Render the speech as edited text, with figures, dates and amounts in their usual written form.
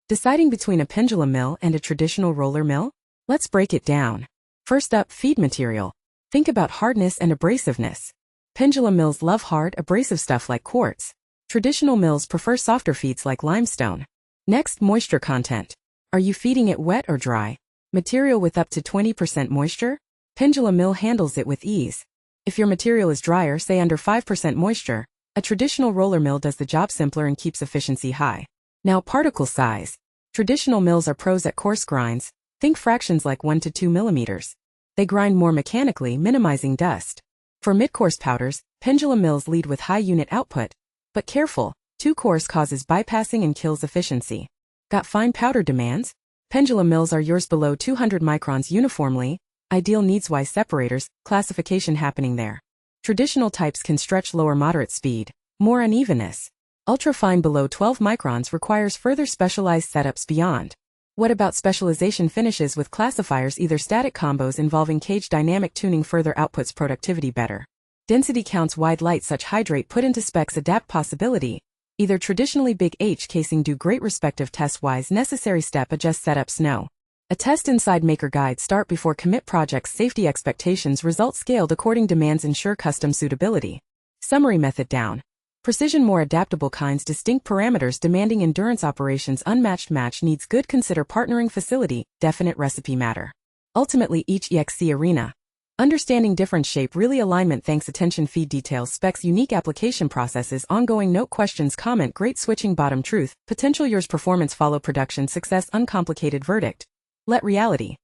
Deciding between a pendulum mill and a traditional roller mill? Let's break it down. First up, feed material. Think about hardness and abrasiveness. Pendulum mills love hard, abrasive stuff like quartz. Traditional mills prefer softer feeds like limestone. Next, moisture content. Are you feeding it wet or dry? Material with up to 20% moisture? Pendulum mill handles it with ease. If your material is drier, say under 5% moisture, a traditional roller mill does the job simpler and keeps efficiency high. Now, particle size. Traditional mills are pros at coarse grinds. Think fractions like 1 to 2 millimeters. They grind more mechanically, minimizing dust. For mid-coarse powders, pendulum mills lead with high unit output. But careful, too coarse causes bypassing and kills efficiency. Got fine powder demands? Pendulum mills are yours below 200 microns uniformly, ideal needs-wise separators, classification happening there. Traditional types can stretch lower moderate speed, more unevenness. Ultrafine below 12 microns requires further specialized setups beyond. What about specialization finishes with classifiers? Either static combos involving cage dynamic tuning further outputs productivity better. Density counts wide light such hydrate put into specs adapt possibility. Either traditionally big H casing do great respective test-wise necessary step adjust setups no. A test inside maker guide start before commit projects safety expectations results scaled according demands ensure custom suitability. Summary method down. Precision more adaptable kinds distinct parameters demanding endurance operations unmatched match needs good consider partnering facility, definite recipe matter. Ultimately each EXC arena. Understanding different shape really alignment thanks attention feed details specs unique application processes ongoing note questions comment great switching bottom truth, potential yours performance follow production success uncomplicated verdict. Let reality.